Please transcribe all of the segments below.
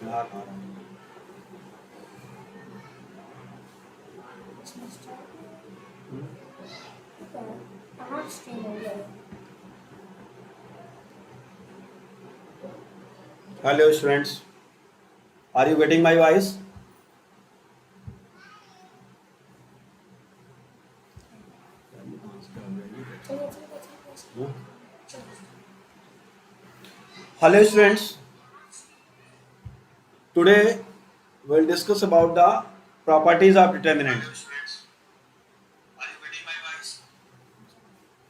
आ रहा है। Hello students, are you getting my voice? Hello students, today we'll discuss about the properties of determinant.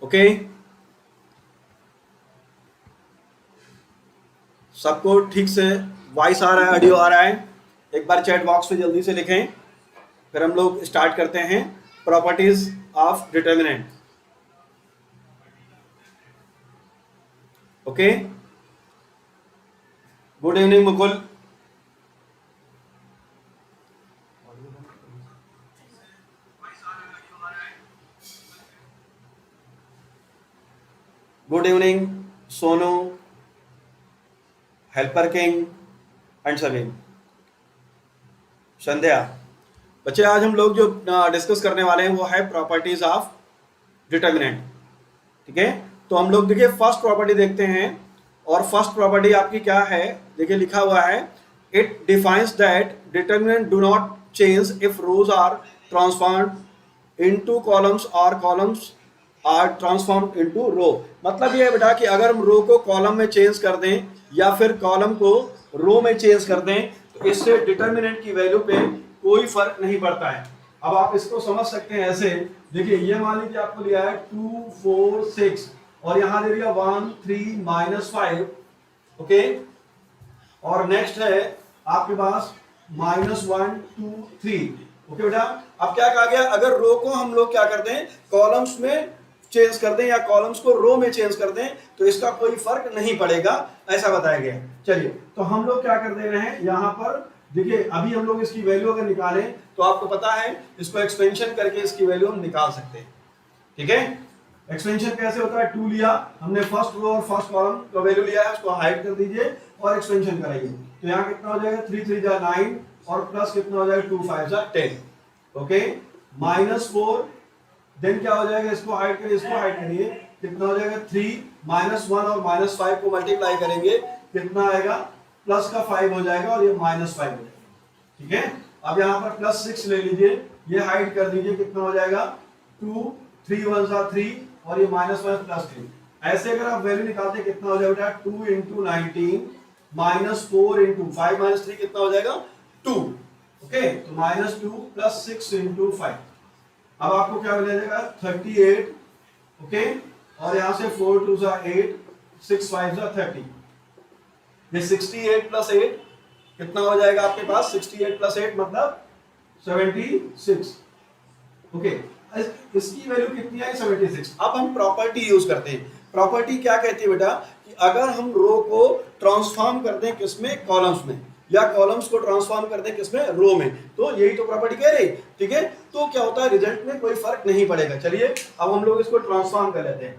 Okay, सबको ठीक से voice आ रहा है, ऑडियो आ रहा है? एक बार चैट बॉक्स में जल्दी से लिखें, फिर हम लोग स्टार्ट करते हैं properties of determinant. Okay, good evening Mukul. Good evening Sonu, helper king and सभी। संध्या। बच्चे आज हम लोग जो डिस्कस करने वाले हैं वो है प्रॉपर्टीज ऑफ डिटर्मिनेंट। ठीक है, तो हम लोग देखिए फर्स्ट प्रॉपर्टी देखते हैं, और फर्स्ट प्रॉपर्टी आपकी क्या है? देखिए लिखा हुआ है, it defines that determinant do not change if rows are transformed into columns और columns are transformed into row. मतलब ये है बेटा कि अगर हम रो को कॉलम में चेंज कर दें या फिर कॉलम को रो में चेंज कर दें तो इससे डिटर्मिनेंट की वैल्यू पे कोई फर्क नहीं पड़ता है। अब आप इसको समझ सकते हैं ऐसे, देखिए ये मान लीजिए आपको लिया है 2 4 6 और यहाँ दे दिया 1 3 -5। ओके, और नेक्स्ट है आपके पास -1 2 3। ओके बेटा, अब क्या कहा गया, अगर रो को हम लोग क्या करते हैं कॉलम्स में चेंज कर दें या कॉलम्स को रो में चेंज कर दें तो इसका कोई फर्क नहीं पड़ेगा, ऐसा बताया गया। चलिए तो हम लोग क्या कर दे रहे हैं यहाँ पर, देखिए अभी हम लोग इसकी वैल्यू अगर निकालें तो आपको पता है इसको एक्सपेंशन करके इसकी वैल्यू हम निकाल सकते हैं। ठीक है, एक्सपेंशन कैसे होता है, 2 लिया हमने फर्स्ट रो और फर्स्ट कॉलम का वैल्यू लिया है, उसको हाइड कर दीजिए और एक्सपेंशन कराइए। तो यहाँ कितना हो जाएगा, 3 3 जा 9 और प्लस कितना हो जाएगा, 2 5 जा 10। ओके, -4 देन क्या हो जाएगा, इसको हाइड करिए, इसको हाइड करिए, कितना हो जाएगा 3 -1 और -5 को मल्टीप्लाई करेंगे कितना आएगा, प्लस का 5 हो जाएगा और ये -5 हो जाएगा। ठीक है, अब यहाँ पर +6 ले लीजिए, ये हाइड कर दीजिए, कितना हो जाएगा 2 3 1 जा 3 और ये -1 +3। ऐसे अगर आप वैल्यू निकालते कितना हो जाएगा, 2 × 19 -4 × 5 -3 कितना हो जाएगा 2। ओके, तो -2 + 6 × 5, अब आपको क्या मिल जाएगा 38। ओके, और यहां से 4 2 जा 8 6 5 जा 30, ये 68 + 8 कितना हो जाएगा आपके पास, 68 + 8 मतलब 76। ओके, इसकी वैल्यू कितनी आई, 76। अब हम प्रॉपर्टी यूज करते हैं। प्रॉपर्टी क्या कहती है बेटा कि अगर हम रो को ट्रांसफॉर्म कर दें किसमें, कॉलम्स में, या कॉलम्स को ट्रांसफॉर्म कर दें किसमें, रो में, तो यही तो प्रॉपर्टी कह रही। ठीक है, तो क्या होता है रिजल्ट में कोई फर्क नहीं पड़ेगा। चलिए अब हम लोग इसको ट्रांसफॉर्म कर लेते हैं,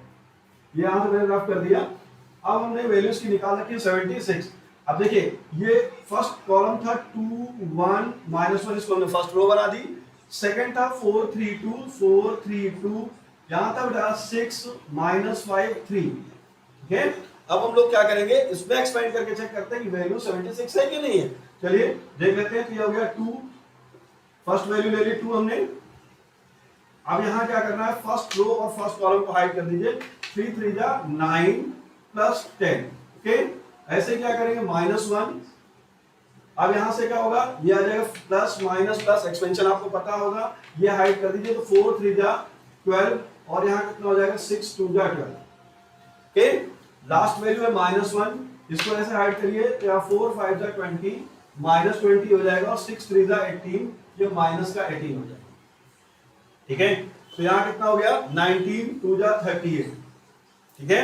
ये यहां से मैंने रफ कर दिया। अब हमने वैल्यूज की निकाल रखी है 76। अब देखिए ये फर्स्ट कॉलम था 2 1 -1, इसको हमने फर्स्ट रो बना दी। सेकंड था 4 3 2 4 3 2, यहां था बेटा 6 -5 3। ठीक है, अब हम लोग क्या करेंगे, इसमें एक्सपेंड करके चेक करते हैं कि वैल्यू 76 है कि नहीं है। चलिए देख लेते हैं, तो ये हो गया 2, फर्स्ट वैल्यू ले ली 2 हमने। अब यहां क्या करना है, फर्स्ट रो और फर्स्ट कॉलम को हाइड कर दीजिए, 3 3 जा 9 + 10। ओके, ऐसे क्या करेंगे -1, अब यहां से क्या होगा, ये आ जाएगा प्लस माइनस प्लस, एक्सपेंशन आपको पता होगा, ये हाइड कर दीजिए, तो 4 3 जा 12 और यहां कितना हो जाएगा 6 2 जा 12। ओके, लास्ट वैल्यू है -1, इसको ऐसे हाइड करिए, तो यहाँ 4 5 जा 20 -20 हो जाएगा और 6 3 जा 18, ये माइनस का 18 हो जाएगा। ठीक है, तो यहाँ कितना हो गया 19 2 जा 38। ठीक है,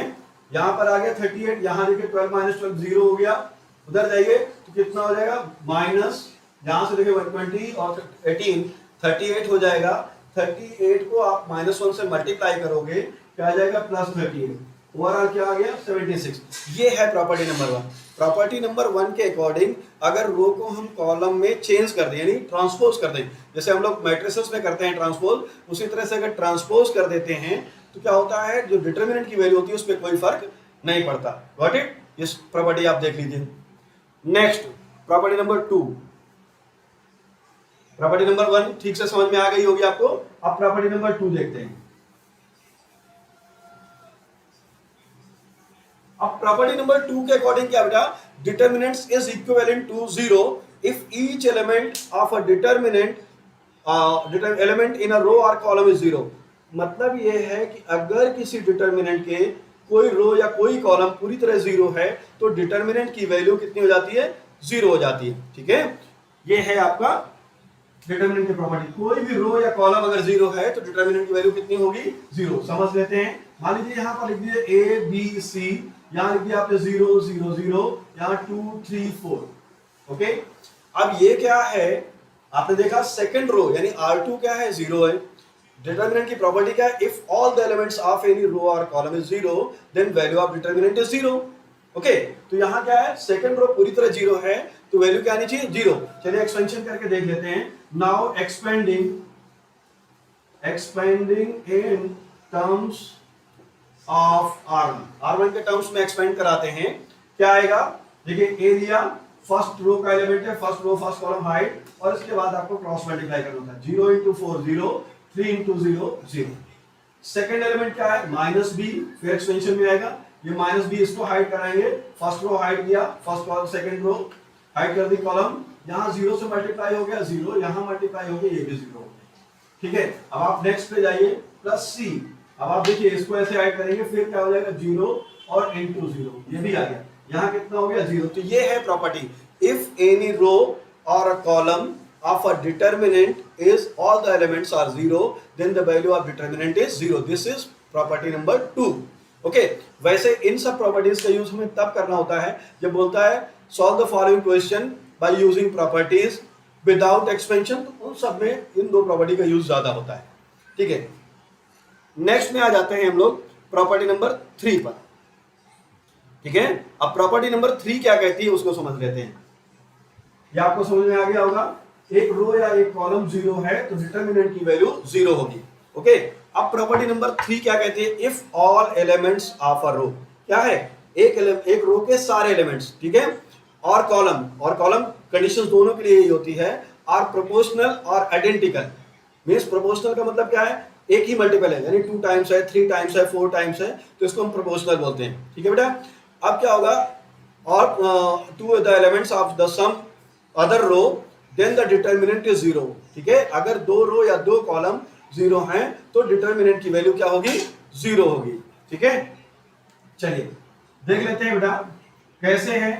यहाँ पर आ गया 38, यहाँ देखिए 12 - 12 0 हो गया, उधर जाइए तो कितना हो जाएगा माइनस, यहाँ से देखिए 120 और 18 38 हो जाएगा। 38 को आप -1 से मल्टीप्लाई करोगे क्या आ जाएगा +38, ओवरऑल क्या आ गया 76। ये है प्रॉपर्टी नंबर 1। प्रॉपर्टी नंबर 1 के अकॉर्डिंग अगर रो को हम कॉलम में चेंज कर दें यानी ट्रांसपोज कर दें, जैसे हम लोग मैट्रिसेस में करते हैं ट्रांसपोज, उसी तरह से अगर ट्रांसपोज कर देते हैं तो क्या होता है, जो डिटर्मिनेंट की वैल्यू होती है उस पर कोई फर्क नहीं पड़ता। Got it? इस प्रॉपर्टी आप देख लीजिए। Next property number 2। Property number 1 ठीक से समझ में आ गई होगी आपको। अब प्रॉपर्टी नंबर 2 देखते हैं। अब प्रॉपर्टी नंबर 2 के अकॉर्डिंग क्या बेटा, determinants is equivalent to 0 if each element of a determinant element in a row और कॉलम इज 0। मतलब ये है कि अगर किसी डिटर्मिनेंट के कोई रो या कोई कॉलम पूरी तरह 0 है तो डिटर्मिनेंट की वैल्यू कितनी हो जाती है, 0 हो जाती है। ठीक है, ये है आपका डिटर्मिनेंट की प्रॉपर्टी। कोई भी रो या कॉलम अगर 0 है तो डिटर्मिनेंट की वैल्यू कितनी होगी, 0। समझ लेते हैं। मान लीजिए यहां पर लिख दीजिए A B C, यहां लिख दिया आपने 0 0 0, यहां 2 3 4। ओके, अब ये क्या है, आपने देखा सेकंड रो यानी R2 क्या है, 0 है। डिटर्मिनेंट की प्रॉपर्टी क्या है, if all the elements of any row और column is 0 then value of determinant is 0। Okay, तो यहां क्या है, सेकंड रो पूरी तरह 0 है तो वैल्यू क्या आनी चाहिए, 0। चलिए एक्सपेंशन करके देख लेते हैं। Now expanding in terms of R1 के टर्म्स में एक्सपेंड कराते हैं, क्या आएगा, देखिए एरिया फर्स्ट रो का एलिमेंट है, first row first column hide, और इसके बाद आपको क्रॉस मल्टीप्लाई करना है। 0 इंटू 4 0, 3 इंटू 0 0। सेकेंड एलिमेंट क्या है, माइनस बी, फिर एक्सपेंशन में आएगा ये माइनस बी, इसको हाइड कराएंगे। फर्स्ट रो हाइड किया, first column second row hide कर दी कॉलम, यहां 0 से मल्टीप्लाई हो गया 0, यहां मल्टीप्लाई हो गया ये भी 0 हो गया। ठीक है, अब आप नेक्स्ट पे जाइए, प्लस सी। अब आप देखिए इसको ऐसे ऐड करेंगे, फिर क्या हो जाएगा 0 और इनटू 0, ये भी आ गया। यहां कितना हो गया 0। तो ये है प्रॉपर्टी, इफ एनी रो और a column of a determinant is all the elements are 0 then the value of determinant is 0. This is property number 2. Okay, वैसे इन सब प्रॉपर्टीज का यूज हमें तब करना होता है जब बोलता है solve the following question by using properties without expansion, तो उन सब में इन दो प्रॉपर्टी का यूज ज्यादा होता है। ठीक है, नेक्स्ट में आ जाते हैं हम लोग प्रॉपर्टी नंबर 3 पर। ठीक है, अब प्रॉपर्टी नंबर 3 क्या कहती है उसको समझ लेते हैं। ये आपको समझ में आ गया होगा, एक रो या एक कॉलम 0 है तो डिटर्मिनेंट की वैल्यू 0 होगी। ओके, अब प्रॉपर्टी नंबर 3 क्या कहती है, if all elements of a row, क्या है, एक रो के सारे एलिमेंट्स, ठीक है, और कॉलम कंडीशंस दोनों के लिए यही होती है, आर प्रोपोर्शनल और आइडेंटिकल। मींस प्रोपोर्शनल का मतलब क्या है, एक ही मल्टीपल है, यानी 2 टाइम्स है, 3 टाइम्स है, 4 टाइम्स है, तो इसको हम प्रोपोर्शनल बोलते हैं। ठीक है बेटा, अब क्या होगा, और two the elements of the same other row then the determinant is 0। ठीक है, अगर 2 रो या 2 कॉलम 0 हैं तो डिटर्मिनेंट की वैल्यू क्या होगी, 0 होगी। ठीक है, चलिए देख लेते हैं बेटा कैसे है।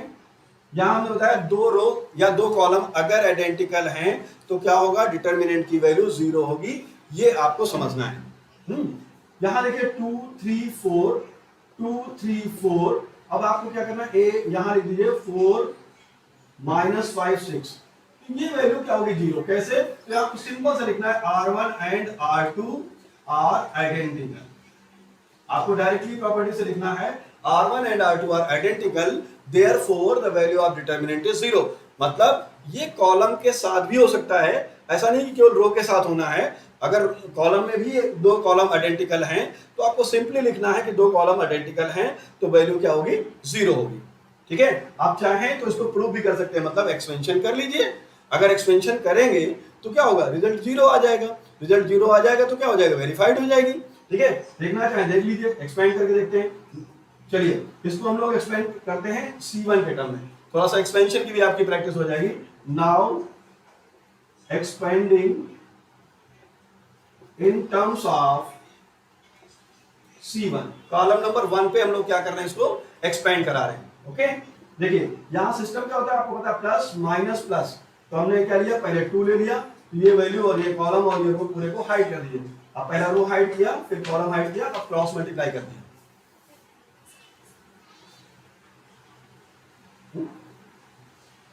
यहां हमने बताया 2 रो या 2 कॉलम अगर आइडेंटिकल हैं तो क्या होगा, डिटर्मिनेंट की वैल्यू 0 होगी, ये आपको समझना है। यहां देखिए 2 3 4 2 3 4। अब आपको क्या करना है, यहां लिख दीजिए 4 -5 6, ये वैल्यू क्या होगी, 0। कैसे, तो आपको सिंपल से लिखना है R1 and R2 are identical. आपको डायरेक्टली प्रॉपर्टी से लिखना है R1 and R2 are identical, therefore the value of determinant is 0। मतलब ये कॉलम के साथ भी हो सकता है, ऐसा नहीं कि केवल रो के साथ होना है। अगर कॉलम में भी 2 कॉलम आइडेंटिकल हैं तो आपको सिंपली लिखना है कि 2 कॉलम आइडेंटिकल हैं तो वैल्यू क्या होगी, 0 होगी। ठीक है, आप चाहें तो इसको प्रूव भी कर सकते हैं, मतलब एक्सपेंशन कर लीजिए। अगर एक्सपेंशन करेंगे तो क्या होगा, रिजल्ट 0 आ जाएगा। रिजल्ट 0 आ जाएगा तो क्या हो जाएगा, वेरीफाइड हो जाएगी। ठीक है, देखना चाहे देख लीजिए, एक्सपेंड करके देखते हैं। चलिए इसको हम लोग एक्सपेंड करते हैं C1 के टर्म में, थोड़ा सा एक्सपेंशन की भी आपकी प्रैक्टिस हो जाएगी। Now expanding in terms of C1, column number 1 पे हम लोग क्या कर रहे हैं, इसको एक्सपेंड करा रहे हैं। ओके, देखिए यहां सिस्टम क्या होता है, आपको पता है प्लस माइनस प्लस, तो हमने क्या लिया, पहले 2 ले लिया, तो ये वैल्यू और ये कॉलम और ये रो पूरे को हाइड कर दिए। अब पहला रो हाइड किया, फिर कॉलम हाइड किया, अब क्रॉस मल्टीप्लाई कर दिया।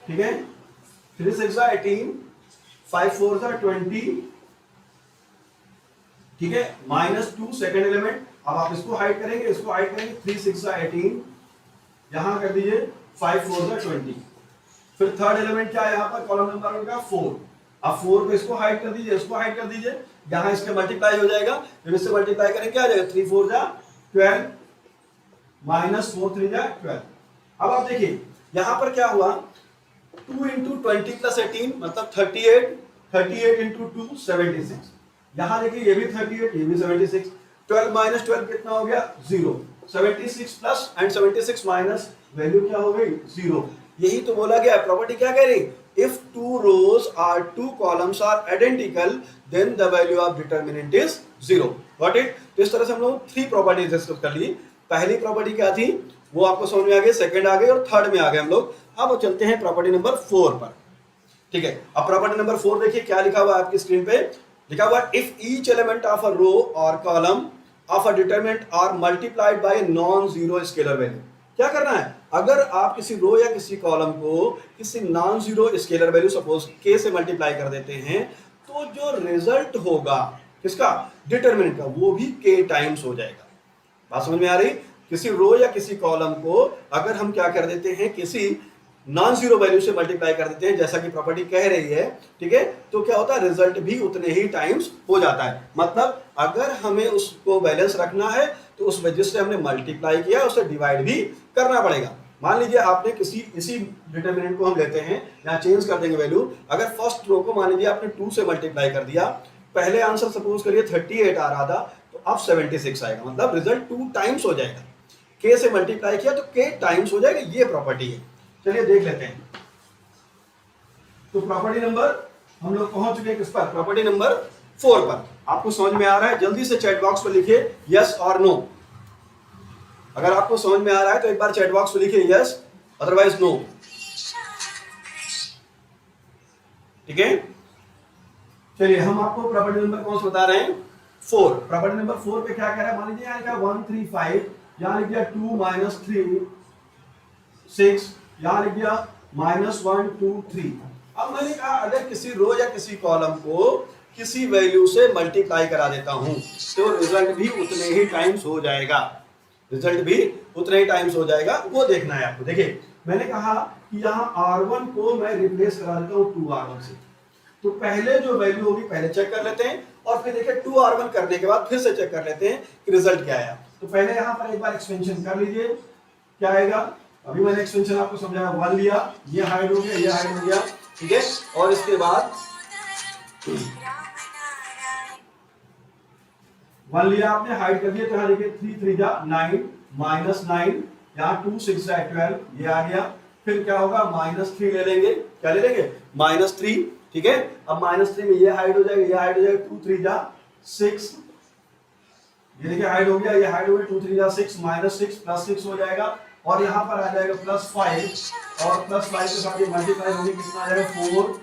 ठीक है, 3 6 18, 5 4 20। ठीक है, -2 सेकेंड एलिमेंट, अब आप इसको हाइड करेंगे, इसको हाइड करेंगे, 3 6 18, यहां कर दीजिए 5 4 20। फिर थर्ड एलिमेंट क्या है यहाँ पर कॉलम नंबर होगा 4। अब 4 को इसको हाइड कर दीजिए, इसको हाइड कर दीजिए, यहां इसके मल्टीप्लाई हो जाएगा, जब इससे मल्टीप्लाई करेंगे क्या आ जाएगा, 3 4 जा 12 माइनस 4 3 जा 12। अब आप देखिए यहां पर क्या हुआ, 2 इंटू 20 प्लस 18 मतलब 38, 38 इंटू 2 76। यहां देखिए ये भी 38, ये भी 76, 12 माइनस 12 कितना हो गया 0, 76 प्लस एंड 76 माइनस वैल्यू क्या हो गई 0। यही तो बोला गया प्रॉपर्टी क्या कह रही, if two rows are two columns are identical then the value of determinant is 0। Got it. तो इस तरह से हम लोग 3 प्रॉपर्टीज डिस्कस कर ली। पहली प्रॉपर्टी क्या थी वो आपको समझ में आ गई, सेकंड आ गई और थर्ड में आ गए हम लोग। अब चलते हैं प्रॉपर्टी नंबर 4 पर। ठीक है, अब प्रॉपर्टी नंबर 4 देखिए क्या लिखा हुआ है आपकी स्क्रीन पे, लिखा हुआ if each element of a row और column of a determinant are multiplied by non zero scalar value. क्या करना है, अगर आप किसी रो या किसी कॉलम को किसी non zero scalar value suppose के से मल्टीप्लाई कर देते हैं तो जो रिजल्ट होगा किसका, डिटरमिनेंट का, वो भी के टाइम्स हो जाएगा। बात समझ में आ रही, किसी रो या किसी कॉलम को अगर हम क्या कर देते हैं किसी नॉन जीरो वैल्यू से मल्टीप्लाई कर देते हैं जैसा कि प्रॉपर्टी कह रही है, ठीक है, तो क्या होता है रिजल्ट भी उतने ही टाइम्स हो जाता है। मतलब अगर हमें उसको बैलेंस रखना है तो उस वजह से हमने मल्टीप्लाई किया उसे डिवाइड भी करना पड़ेगा। मान लीजिए आपने किसी इसी डिटरमिनेंट को हम लेते हैं यहाँ चेंज कर देंगे वैल्यू, अगर फर्स्ट रो को मान लीजिए आपने 2 से मल्टीप्लाई कर दिया, पहले आंसर सपोज करिए 38 आ रहा था तो अब 76 आएगा, मतलब रिजल्ट 2 टाइम्स हो जाएगा। के से मल्टीप्लाई किया तो के टाइम्स हो जाएगा, ये प्रॉपर्टी है। चलिए देख लेते हैं। तो प्रॉपर्टी नंबर हम लोग पहुंच चुके हैं किस पर, प्रॉपर्टी नंबर 4 पर। आपको समझ में आ रहा है, जल्दी से चैट बॉक्स पर लिखिए यस और नो। अगर आपको समझ में आ रहा है तो एक बार चैट बॉक्स पर लिखिए यस, अदरवाइज नो। ठीक है, चलिए हम आपको प्रॉपर्टी नंबर कौन सा बता रहे हैं, 4। प्रॉपर्टी नंबर 4 पे क्या कह रहा है, मान लीजिए यहाँ लिखा 1 3 5, यहाँ लिख दिया 2 माइनस 3 6, यहाँ लिख दिया माइनस 1 2 3। अब मैंने कहा अगर किसी रो या किसी कॉलम को किसी वैल्यू से मल्टीप्लाई करा देता हूं तो रिजल्ट भी उतने ही टाइम्स हो जाएगा, रिजल्ट भी उतने ही टाइम्स हो जाएगा, वो देखना है आपको। देखिए मैंने कहा कि यहाँ R1 को मैं रिप्लेस करा देता हूँ 2R1 से, तो पहले जो वैल्यू होगी पहले चेक कर लेते हैं और फिर देखिए 2R1 करने के बाद फिर से चेक कर लेते हैं कि रिजल्ट क्या आया। तो पहले यहाँ पर एक बार एक्सपेंशन कर लीजिए, क्या आएगा, अभी मैंने एक्सपेंशन आपको समझाया, 1 लिया, ये हाइड हो गया, ये हाइड हो गया, ठीक है, और इसके बाद 1 लिया आपने, हाइड कर दिया, तो यहाँ देखिए 3 3 जा 9 माइनस 9, यहाँ 2 6 जा 12, ये आ गया। फिर क्या होगा, -3 ले लेंगे, क्या ले लेंगे, -3, ठीक है। अब -3 में ये हाइड हो जाएगा, ये हाइड हो जाएगा, 2 3 जा 6, ये देखिए हाइड हो गया, ये हाइड हो गया, 2 3 जा 6, -6 प्लस 6 हो जाएगा, और यहाँ पर आ जाएगा +5, और +5 के साथ ये मल्टीप्लाई होगी, कितना आ जाएगा 4,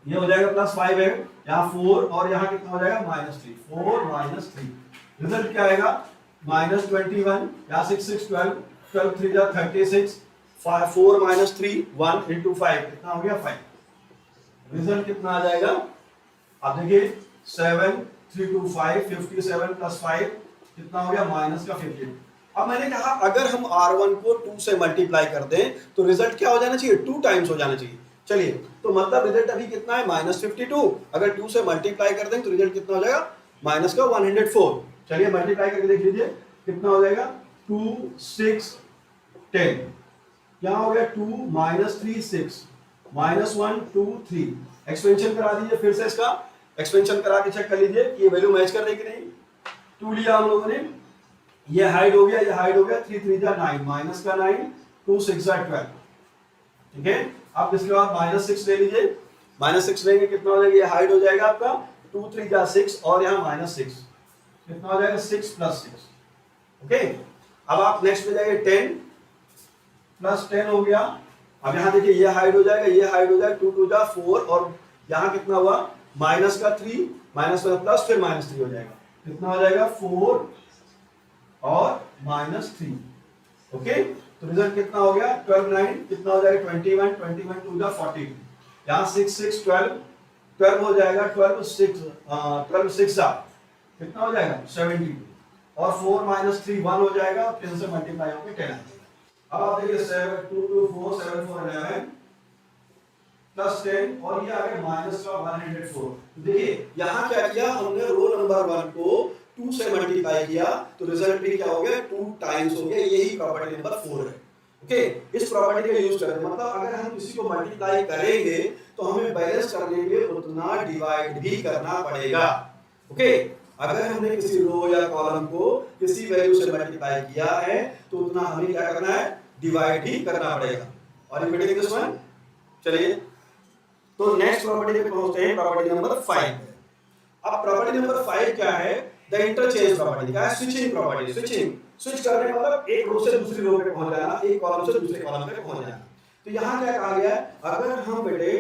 ये हो जाएगा +5 है, यहाँ 4 और यहाँ कितना हो जाएगा -3, 4 - 3, रिजल्ट क्या आएगा -21, यहाँ 6 6 12, 12 3 जा 36, 4 - 3 1 × 5 कितना हो गया 5, रिजल्ट कितना आ जाएगा, आप देखिए 7 3 2 5 57 + 5 कितना हो गया -15। अब मैंने कहा अगर हम R1 को 2 से मल्टीप्लाई कर दें तो रिजल्ट क्या हो जाना चाहिए, 2 टाइम्स हो जाना चाहिए। चलिए तो मतलब रिजल्ट अभी कितना है -52, अगर 2 से मल्टीप्लाई कर दें तो रिजल्ट कितना हो जाएगा -104। चलिए मल्टीप्लाई करके देख लीजिए कितना हो जाएगा, 2 6 10, क्या हो गया 2 - 3 6 -1 2 3। एक्सपेंशन करा दीजिए, फिर से इसका एक्सपेंशन करा के चेक कर लीजिए कि ये वैल्यू मैच कर रही कि नहीं। 2 लिया हम लोगों ने, ये हाइड हो गया, ये हाइड हो गया, 3 3 जा 9 माइनस का 9, 2 6 जा 12, ठीक है। अब इसके बाद -6 ले लीजिए, -6 लेंगे कितना हो जाएगा, ये हाइड हो जाएगा आपका 2 3 जा 6 और यहाँ -6 कितना हो जाएगा 6 + 6, ओके। अब आप नेक्स्ट पे जाइए, 10 + 10 हो गया। अब यहाँ देखिए ये हाइड हो जाएगा, ये हाइड हो जाएगा, 2 2 जा 4 और यहाँ कितना हुआ -3 माइनस में प्लस, फिर -3 हो जाएगा, कितना हो जाएगा 4 और -3, ओके। तो रिजल्ट कितना हो गया 12 9 कितना हो जाएगा 21 21 2 जा 42, यहाँ 6 6 12 12 हो जाएगा, 12 6 जा कितना हो जाएगा 72, और 4 माइनस 3 1 हो जाएगा, 10 से मल्टीप्लाई होकर 10 आ जाएगा। अब आप देखिए 7 2 2 4 7 4 11 प्लस 10 और ये आ गया माइनस का 104। देखिए यहाँ क्या किया हमने, रो नंबर 1 को 2 से मल्टीप्लाई किया तो रिजल्ट भी क्या हो गया 2 टाइम्स हो गया। यही प्रॉपर्टी नंबर 4 है। ओके, इस प्रॉपर्टी का यूज करें, मतलब अगर हम किसी को मल्टीप्लाई करेंगे तो हमें बैलेंस करने के लिए उतना डिवाइड भी करना पड़ेगा। ओके, अगर हमने किसी रो या कॉलम को किसी वैल्यू से मल्टीप्लाई किया है तो उतना हमें क्या करना है, डिवाइड ही करना पड़ेगा। और यू गेटिंग दिस वन? चलिए तो नेक्स्ट प्रॉपर्टी पे पहुंचते हैं, प्रॉपर्टी नंबर 5। अब प्रॉपर्टी नंबर 5 क्या है, द इंटरचेंज प्रॉपर्टी। क्या है, स्विचिंग प्रॉपर्टी। स्विचिंग, स्विच करने मतलब एक रो से दूसरी रो पे पहुंच जाना, एक कॉलम से दूसरे कॉलम पे पहुंच जाना। तो यहाँ क्या कहा गया है, अगर हम बेटे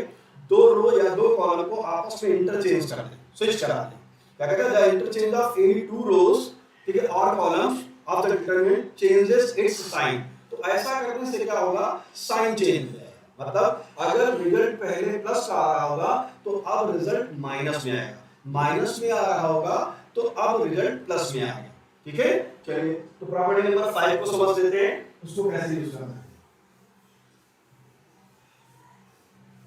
दो रो या दो कॉलम को आपस में इंटरचेंज कर दें, स्विच करा दें, क्या कहते हैं, the interchange of any two rows, ठीक है, और columns of the determinant changes its sign. तो ऐसा करने से क्या होगा, साइन चेंज हो जाएगा। मतलब अगर रिजल्ट पहले प्लस का आ रहा होगा तो अब रिजल्ट माइनस में आएगा, माइनस में आ रहा होगा तो अब रिजल्ट प्लस में आएगा। ठीक है, चलिए तो प्रॉपर्टी नंबर 5 को समझ लेते हैं, उसको कैसे यूज करना है।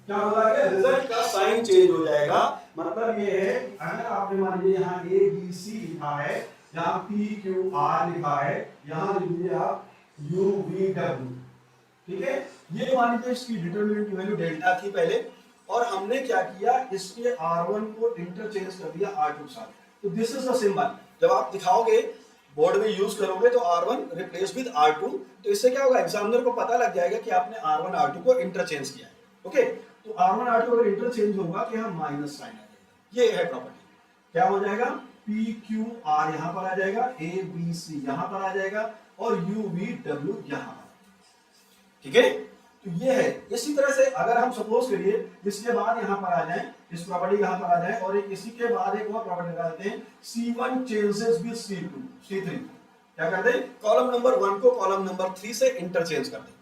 क्या होगा कि रिजल्ट का साइन चेंज हो जाएगा। मतलब ये है कि अगर आपने मान लीजिए यहाँ ए बी सी लिखा है, यहाँ पी क्यू आर लिखा है, यहाँ लिख लीजिए आप यू वी डब्ल्यू। ठीक है, ये मान लीजिए इसकी डिटरमिनेंट की वैल्यू डेल्टा थी पहले, और हमने क्या किया, इसके R1 को इंटरचेंज कर दिया R2 के साथ। तो दिस इज द सिंबल। जब आप दिखाओगे बोर्ड में यूज करोगे तो R1 रिप्लेस विद R2, तो इससे क्या होगा, एग्जामिनर को पता लग जाएगा कि आपने R1 R2 को इंटरचेंज किया है। ओके, तो R1 R2 अगर इंटरचेंज होगा तो यहाँ माइनस साइन आ जाएगा। ये है प्रॉपर्टी। क्या हो जाएगा, P Q R यहाँ पर आ जाएगा, A B C यहाँ पर आ जाएगा, और U V W यहाँ पर। ठीक है, तो ये है। इसी तरह से अगर हम सपोज करिए इसके बाद यहां पर आ जाएं, इस प्रॉपर्टी यहां पर आ जाए, और एक इसी के बाद एक और प्रॉपर्टी लगा देते हैं, C1 changes with C2 C3। क्या करते हैं, कॉलम नंबर 1 को कॉलम नंबर 3 से इंटरचेंज कर दें,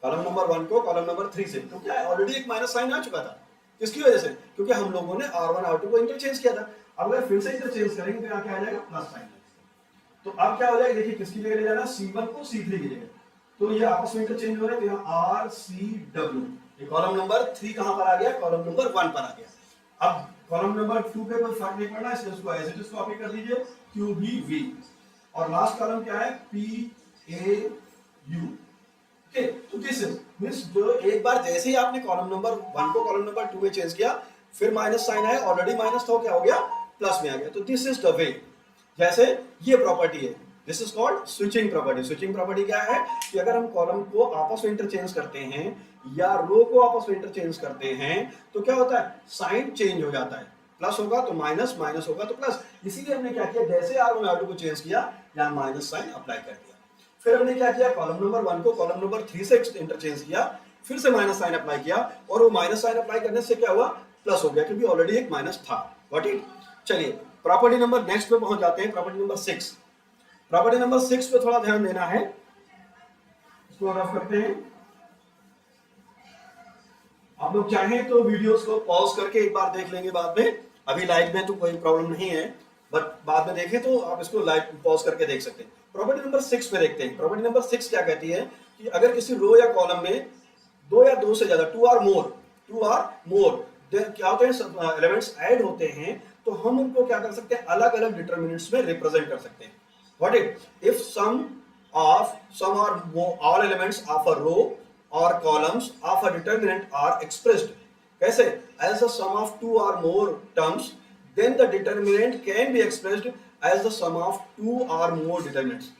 कॉलम नंबर 1 को कॉलम नंबर 3 से। तो क्या है, ऑलरेडी एक माइनस साइन आ चुका था। किसकी वजह से, क्योंकि हम लोगों ने R1 R2 को इंटरचेंज किया था। अब अगर फिर से इंटरचेंज करेंगे तो यहाँ क्या आ जाएगा, प्लस साइन। तो अब क्या हो जाएगा, देखिए किसकी जगह ले जाना, C1 को C3 की जगह। तो ये आपस में इंटरचेंज हो रहे हैं, तो यहाँ आर सी डब्ल्यू, ये कॉलम नंबर 3 कहां पर आ गया, कॉलम नंबर 1 पर आ गया। अब कॉलम नंबर 2 पे कोई फर्क नहीं पड़ना, इसलिए उसको एज इट इज कॉपी कर दीजिए, क्यू बी वी, और लास्ट कॉलम क्या है, पी ए यू। ओके, तो दिस इज मींस जो एक बार जैसे ही आपने कॉलम नंबर 1 को कॉलम नंबर 2 में चेंज किया, फिर माइनस साइन आया, ऑलरेडी माइनस था, क्या हो गया, प्लस में आ गया। तो दिस इज द वे। जैसे ये प्रॉपर्टी है, this is called switching property. Switching property क्या है कि अगर हम कॉलम को आपस में इंटरचेंज करते हैं या रो को आपस में इंटरचेंज करते हैं तो क्या होता है, साइन चेंज हो जाता है, प्लस होगा तो माइनस, माइनस होगा तो प्लस। इसीलिए हमने क्या किया, जैसे R1 R2 को चेंज किया, यहाँ माइनस साइन अप्लाई कर दिया। फिर हमने क्या किया, कॉलम नंबर 1 को कॉलम नंबर 3 से इंटरचेंज किया, फिर से माइनस साइन अप्लाई किया, और वो माइनस साइन अप्लाई करने से क्या हुआ, प्लस हो गया, क्योंकि ऑलरेडी एक माइनस था। Got it? चलिए प्रॉपर्टी नंबर नेक्स्ट पे पहुंच जाते हैं, प्रॉपर्टी नंबर 6। प्रॉपर्टी नंबर 6 पे थोड़ा ध्यान देना है, इसको रफ करते हैं। आप लोग चाहें तो वीडियोस को पॉज करके एक बार देख लेंगे बाद में, अभी लाइव में तो कोई प्रॉब्लम नहीं है, बट बाद में देखें तो आप इसको लाइव पॉज करके देख सकते हैं। प्रॉपर्टी नंबर 6 पे देखते हैं। प्रॉपर्टी नंबर 6 क्या कहती है कि अगर किसी रो या कॉलम में दो या दो से ज्यादा, टू आर मोर क्या होते हैं, एलिमेंट्स ऐड होते हैं, तो हम उनको क्या कर सकते हैं, अलग अलग डिटरमिनेंट्स में रिप्रेजेंट कर सकते हैं। Got it? If some or more, all elements of a row or columns of a determinant are expressed कैसे, as the sum of two or more terms, then the determinant can be expressed as the sum of two or more determinants।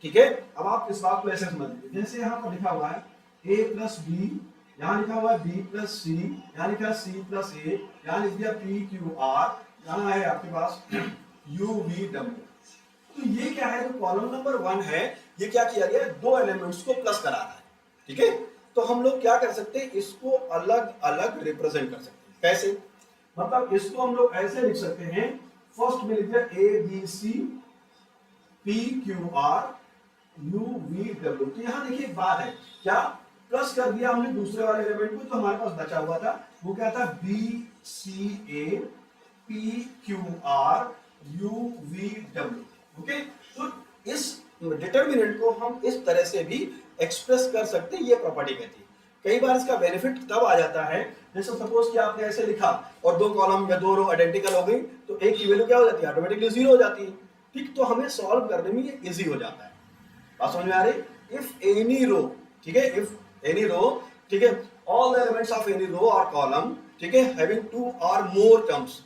ठीक है, अब आप इस बात को ऐसे समझ लीजिए, जैसे यहाँ पर लिखा हुआ है a प्लस बी, यहाँ लिखा हुआ है b प्लस सी, यहाँ लिखा है c प्लस a, यहाँ लिख दिया p q r, यहाँ है आपके पास u v w। तो ये क्या है, जो कॉलम नंबर 1 है, ये क्या किया गया, दो एलिमेंट्स को प्लस करा रहा है। ठीक है, तो हम लोग क्या कर सकते हैं, इसको अलग अलग रिप्रेजेंट कर सकते हैं। कैसे, मतलब इसको हम लोग ऐसे लिख सकते हैं, फर्स्ट में लिख दिया A B C P Q R U V W. तो यहां देखिए एक बात है, क्या प्लस कर दिया हमने दूसरे वाले एलिमेंट को, तो हमारे पास बचा हुआ था वो क्या था, B C A P Q R UVW। Okay, तो इस डिटर्मिनेंट को हम इस तरह से भी एक्सप्रेस कर सकते हैं, ये प्रॉपर्टी कहती है। कई बार इसका बेनिफिट तब आ जाता है, जैसे सपोज कि आपने ऐसे लिखा और दो कॉलम या दो रो आइडेंटिकल हो गई, तो एक की वैल्यू क्या हो जाती है, ऑटोमेटिकली जीरो हो जाती है। ठीक, तो हमें सॉल्व करने में ये इजी हो जाता है। बात समझ में आ रही? इफ एनी रो, ठीक है, इफ एनी रो, ठीक है, all the elements of any row और कॉलम, ठीक है, हैविंग टू और मोर टर्म्स,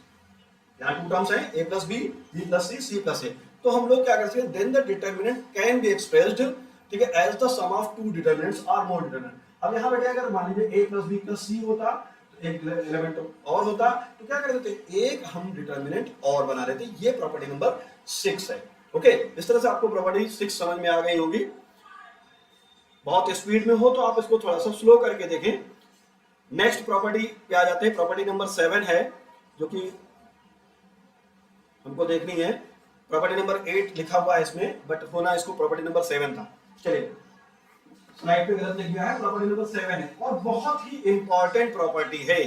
यहाँ टू टर्म्स हैं, a plus B, b plus C, c plus A, तो हम लोग क्या कर सकते हैं, then the determinant can be expressed, ठीक है, as the sum of two determinants और मोर डिटर्मिनेंट। अब यहाँ पे अगर मान लीजिए a प्लस बी प्लस सी होता, तो एक एलिमेंट और होता, तो क्या कर देते, एक हम डिटर्मिनेंट और बना देते। ये प्रॉपर्टी नंबर 6 है। ओके, इस तरह से आपको प्रॉपर्टी 6 समझ में आ गई होगी। बहुत स्पीड में हो तो आप इसको थोड़ा सा स्लो करके देखें। नेक्स्ट प्रॉपर्टी पे आ जाते हैं, प्रॉपर्टी नंबर 7 है, जो कि हमको देखनी है। प्रॉपर्टी नंबर 8 लिखा हुआ है इसमें, बट होना इसको प्रॉपर्टी नंबर 7 था। चलिए, स्लाइड पे गलत लिख गया है, प्रॉपर्टी नंबर 7 है और बहुत ही इंपॉर्टेंट प्रॉपर्टी है।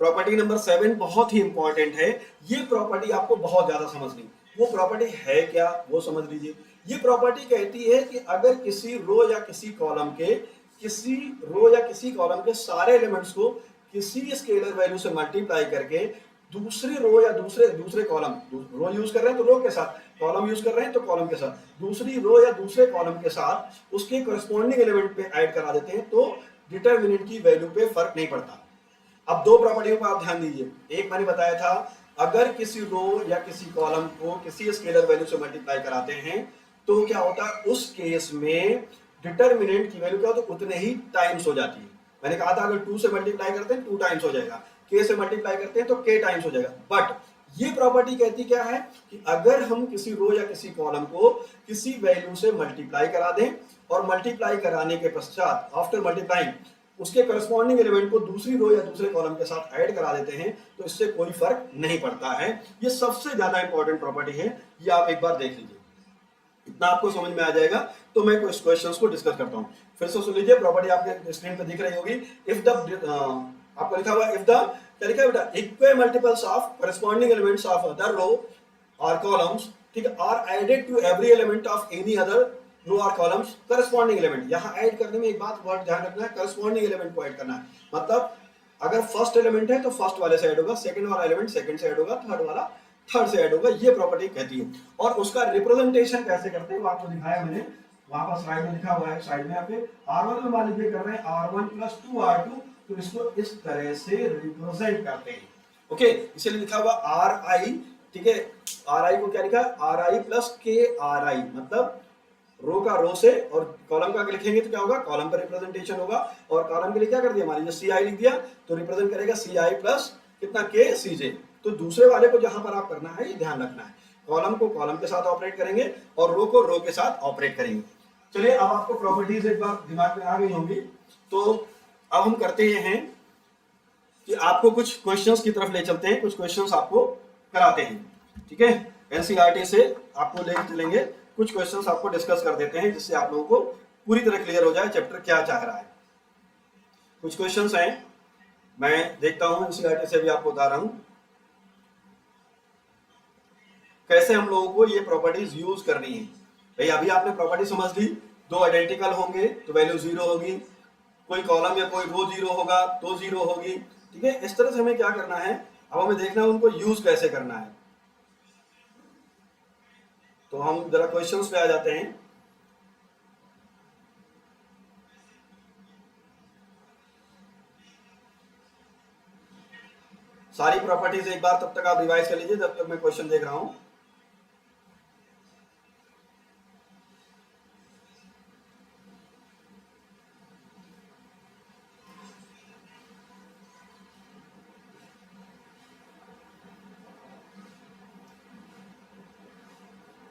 प्रॉपर्टी नंबर 7 बहुत ही इंपॉर्टेंट है। ये प्रॉपर्टी आपको बहुत ज्यादा समझनी। वो प्रॉपर्टी है क्या, वो समझ लीजिए। ये प्रॉपर्टी कहती है कि अगर किसी रो या किसी कॉलम के सारे एलिमेंट्स को किसी स्केलर वैल्यू से मल्टीप्लाई करके दूसरी रो या दूसरे कॉलम, रो यूज कर रहे हैं तो रो के साथ, कॉलम यूज कर रहे हैं तो कॉलम के साथ, दूसरी रो या दूसरे कॉलम के साथ उसके कॉरेस्पॉन्डिंग एलिमेंट पे ऐड करा देते हैं, तो डिटरमिनेंट की वैल्यू पे फर्क नहीं पड़ता। अब दो प्रॉपर्टियों पर आप ध्यान दीजिए। एक मैंने बताया था, अगर किसी रो या किसी कॉलम को किसी स्केलर वैल्यू से मल्टीप्लाई कराते हैं तो क्या होता है, उस केस में डिटरमिनेंट की वैल्यू क्या होती है, उतने ही टाइम्स हो जाती है। मैंने कहा था अगर 2 से मल्टीप्लाई करते हैं 2 टाइम्स हो जाएगा, k से मल्टीप्लाई करते हैं तो k टाइम्स हो जाएगा। बट ये प्रॉपर्टी कहती क्या है कि अगर हम किसी रो या किसी कॉलम को किसी वैल्यू से मल्टीप्लाई करा दें और मल्टीप्लाई कराने के पश्चात आफ्टर मल्टीप्लाइंग उसके करस्पॉन्डिंग एलिमेंट को दूसरी रो या दूसरे कॉलम के साथ ऐड करा देते हैं, तो इससे कोई फर्क नहीं पड़ता है। ये सबसे ज्यादा इंपॉर्टेंट प्रॉपर्टी है, ये आप एक बार देख लीजिए, इतना आपको समझ में आ जाएगा। तो मैं कुछ क्वेश्चंस को डिस्कस करता हूं, फिर से सुन लीजिए। प्रॉपर्टी आपके स्क्रीन पे दिख रही होगी। इफ द आपको लिखा हुआ इफ द, क्या लिखा है बेटा, equal multiples of corresponding elements of other row और कॉलम्स, ठीक है, are added to every element of any other row और कॉलम्स करस्पॉन्डिंग एलिमेंट। यहां ऐड करने में एक बात वर्ड ध्यान रखना है, करस्पॉन्डिंग एलिमेंट को ऐड करना है। मतलब अगर फर्स्ट एलिमेंट है तो फर्स्ट वाले से ऐड होगा, सेकंड वाला एलिमेंट सेकंड से ऐड होगा, थर्ड वाला थर्ड से ऐड होगा। ये प्रॉपर्टी कहती है। और उसका रिप्रेजेंटेशन कैसे करते हैं वो आपको दिखाया मैंने, वहां पर स्लाइड में लिखा हुआ है। साइड में आपके R1 में मान लीजिए कर रहे हैं R1 प्लस 2R2, तो इसको इस तरह से रिप्रेजेंट करते हैं। ओके, इसलिए लिखा हुआ RI, ठीक है, RI को क्या लिखा, RI प्लस KRI, मतलब रो का रो से, और कॉलम का लिखेंगे तो क्या होगा, कॉलम पर रिप्रेजेंटेशन होगा। और कॉलम के लिए क्या कर दिया, मान लीजिए CI लिख दिया तो रिप्रेजेंट करेगा CI प्लस कितना K CJ। तो दूसरे वाले को जहां पर आप करना है ये ध्यान रखना है, कॉलम को कॉलम के साथ ऑपरेट करेंगे और रो को रो के साथ ऑपरेट करेंगे। चलिए, अब आपको प्रॉपर्टीज एक बार दिमाग में आ गई होंगी, तो अब हम करते हैं कि आपको कुछ क्वेश्चंस की तरफ ले चलते हैं, कुछ क्वेश्चंस आपको कराते हैं। ठीक है, एनसीईआरटी से आपको ले चलेंगे, कुछ क्वेश्चंस आपको डिस्कस कर देते हैं जिससे आप लोगों को पूरी तरह क्लियर हो जाए चैप्टर क्या चाह रहा है। कुछ क्वेश्चंस हैं, मैं देखता हूं, एनसीईआरटी से भी आपको बता रहा हूं कैसे हम लोगों को ये प्रॉपर्टीज यूज करनी है। भाई अभी आपने प्रॉपर्टी समझ ली, दो आइडेंटिकल होंगे तो वैल्यू जीरो होगी, कोई कॉलम या कोई रो जीरो होगा तो जीरो होगी। ठीक है, इस तरह से हमें क्या करना है, अब हमें देखना है उनको यूज कैसे करना है। तो हम जरा क्वेश्चंस पे आ जाते हैं। सारी प्रॉपर्टीज एक बार तब तक आप रिवाइज कर लीजिए जब तक मैं क्वेश्चन देख रहा हूं।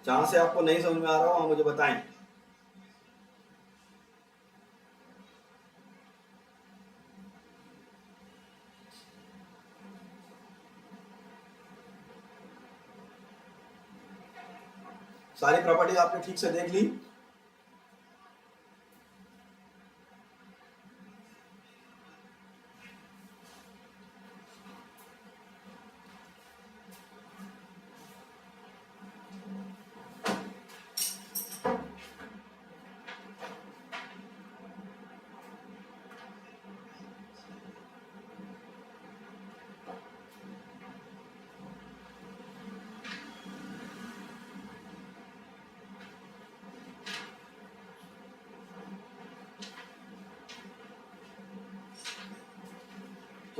जहां से आपको नहीं समझ में आ रहा हो मुझे बताएं। सारी प्रॉपर्टी आपने ठीक से देख ली।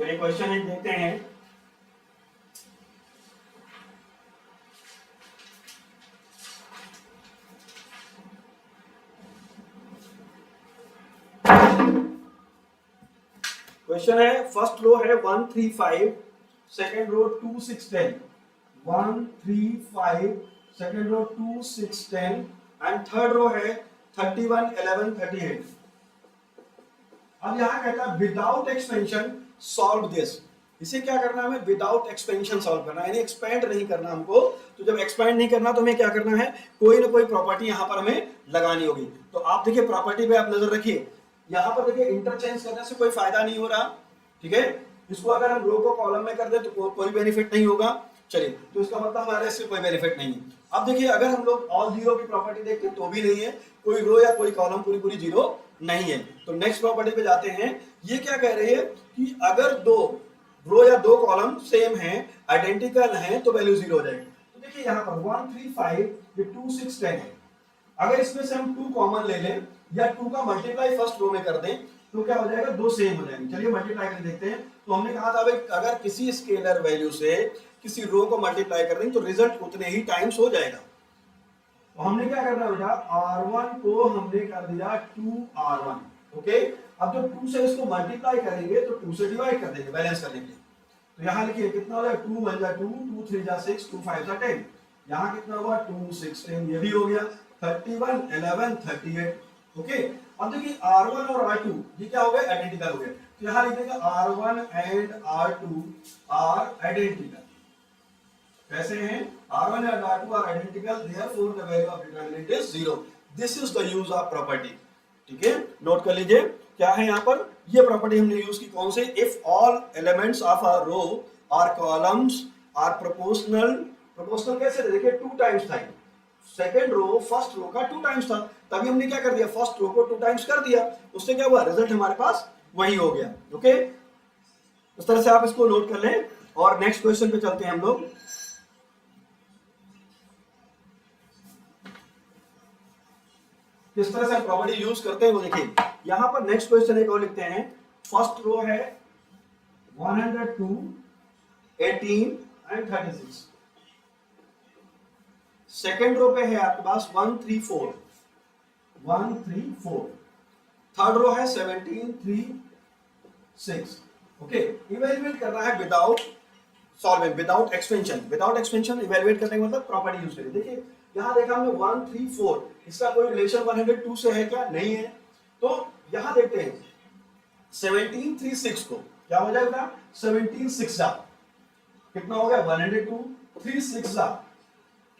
तो ये क्वेश्चन एक देखते हैं। क्वेश्चन है फर्स्ट रो है 135, second row 2 6 10, 1 3 5, second row 2 6 10 and third row है 31 11 38। अब यहां कहता है विदाउट एक्सपेंशन सॉल्व दिस। इसे क्या करना है हमें? विदाउट एक्सपेंशन सॉल्व करना है, यानी एक्सपेंड नहीं करना हमको। तो जब एक्सपेंड नहीं करना तो हमें क्या करना है? कोई ना कोई प्रॉपर्टी यहां पर हमें लगानी होगी। तो आप देखिए प्रॉपर्टी पे आप नजर रखिए, यहां पर देखिए इंटरचेंज करने से कोई फायदा नहीं हो रहा, ठीक है। इसको अगर हम रो को कॉलम में कर दे तो कोई बेनिफिट नहीं होगा। चलिए, तो इसका मतलब हमारे इससे कोई बेनिफिट नहीं है। अब देखिए अगर हम लोग ऑल जीरो की प्रॉपर्टी देखते तो भी नहीं है, कोई रो या कोई कॉलम पूरी पूरी जीरो नहीं है। तो नेक्स्ट प्रॉपर्टी पे जाते हैं। ये क्या कह रही है कि अगर दो रो या दो कॉलम सेम हैं, आइडेंटिकल हैं, तो वैल्यू जीरो हो जाएगी। तो देखिए यहाँ पर 1 3 5 ये 2 6 10 है। अगर इसमें से हम 2 कॉमन ले लें या 2 का मल्टीप्लाई फर्स्ट रो में कर दें तो क्या हो जाएगा? दो सेम हो जाएंगे। चलिए मल्टीप्लाई करके देखते हैं। तो हमने कहा था भाई अगर किसी स्केलर वैल्यू से किसी रो को मल्टीप्लाई कर दें तो रिजल्ट उतने ही टाइम्स हो जाएगा। तो हमने क्या करना बेटा? R1 को हमने कर दिया 2R1, ओके। अब जब 2 से इसको मल्टीप्लाई करेंगे तो 2 से डिवाइड कर देंगे बैलेंस करने के लिए। तो यहाँ लिखिए कितना हो जाएगा? 2 1 जा 2, 2 3 जा 6, 2 5 जा 10। यहाँ कितना हुआ? 2 6 10, ये भी हो गया 31 11 38, ओके। अब देखिए R1 और R2 ये क्या हो गए? आइडेंटिकल हो गए। तो यहाँ लिख देंगे R1 and R2 are identical. कैसे हैं? R1 and R2 are identical, therefore the value of determinant is 0. This is the use of property. ठीक है, नोट कर लीजिए क्या है यहाँ पर। ये प्रॉपर्टी हमने यूज की कौन से? If all elements of a row और कॉलम्स आर प्रोपोर्शनल। प्रोपोर्शनल कैसे? देखिए 2 टाइम्स था, सेकेंड रो फर्स्ट रो का 2 टाइम्स था, तभी हमने क्या कर दिया? फर्स्ट रो को 2 टाइम्स कर दिया। उससे क्या हुआ? रिजल्ट हमारे पास वही हो गया, ओके। इस तरह से आप इसको नोट कर लें और नेक्स्ट क्वेश्चन पे चलते हैं हम लोग। किस तरह से हम प्रॉपर्टी यूज करते हैं वो देखिए। यहां पर नेक्स्ट क्वेश्चन एक और लिखते हैं। फर्स्ट रो है 102 18 एंड 36। सेकेंड रो पे है आपके पास 134 134। थर्ड रो है 17 3 6, ओके। इवेल्युएट करना है without solving, without expansion. Without expansion evaluate करने का मतलब प्रॉपर्टी यूज करिए। देखिए यहां देखा हमने 1 3 4, इसका कोई रिलेशन 102 से है क्या? नहीं है। तो यहां देखते हैं 17 3 6 को क्या हो जाएगा? 17 6 जा कितना हो गया? 102, 3 6 जा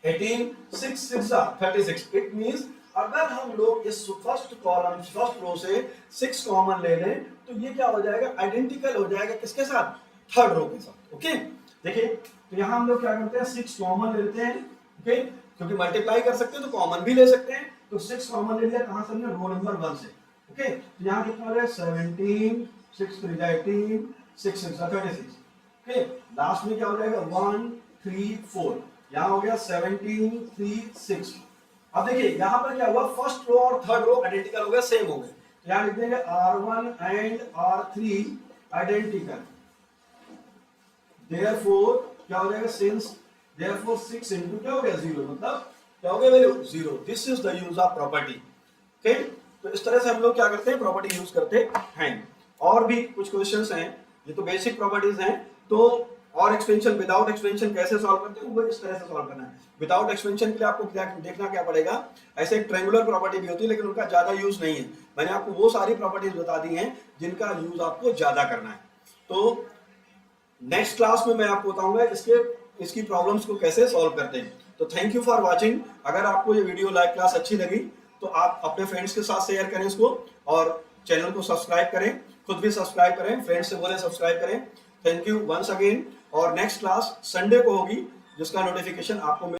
18, 6 6 जा 36। इट मींस अगर हम लोग इस फर्स्ट कॉलम फर्स्ट रो से 6 कॉमन ले लें तो ये क्या हो जाएगा? आइडेंटिकल हो जाएगा किसके साथ? थर्ड रो के साथ, ओके। देखिए तो यहां हम लोग क्या करते हैं? 6 कॉमन लेते हैं, ओके, क्योंकि मल्टीप्लाई कर सकते हैं तो कॉमन भी ले सकते हैं। तो 6 कॉमन ले लिया, कहां से? हमने रो नंबर 1 से, ओके। तो यहां कितना हो गया? 17 6 3 18 6 6 36, ओके। लास्ट में क्या हो जाएगा? 1 3 4, यहां हो गया 17 3 6। अब देखिए यहां पर क्या हुआ? फर्स्ट रो और थर्ड रो आइडेंटिकल हो गए, सेम हो गए। तो यहां लिख देंगे R1 and R3 identical, therefore क्या हो जाएगा? सिंस therefore 6 into क्या हो गया? 0, मतलब क्या हो गया? Value 0। This is the use of property, okay. तो इस तरह से हम लोग क्या करते हैं? प्रॉपर्टी यूज करते हैं। और भी कुछ क्वेश्चंस हैं, ये तो बेसिक प्रॉपर्टीज हैं। तो और एक्सपेंशन विदाउट एक्सपेंशन कैसे सॉल्व करते हैं वो इस तरह से सॉल्व करना है। विदाउट एक्सपेंशन के लिए आपको क्या देखना क्या पड़ेगा? ऐसे एक ट्रायंगुलर प्रॉपर्टी भी होती है लेकिन उनका ज्यादा यूज नहीं है। मैंने आपको वो सारी प्रॉपर्टीज बता दी हैं जिनका यूज आपको ज्यादा करना है। तो नेक्स्ट क्लास में मैं आपको बताऊंगा इसकी प्रॉब्लम्स को कैसे सॉल्व करते हैं। तो थैंक यू फॉर वाचिंग। अगर आपको ये वीडियो लाइव क्लास अच्छी लगी तो आप अपने फ्रेंड्स के साथ शेयर करें इसको और चैनल को सब्सक्राइब करें, खुद भी सब्सक्राइब करें, फ्रेंड्स से बोले सब्सक्राइब करें। Thank you once again. और नेक्स्ट क्लास संडे को होगी जिसका नोटिफिकेशन आपको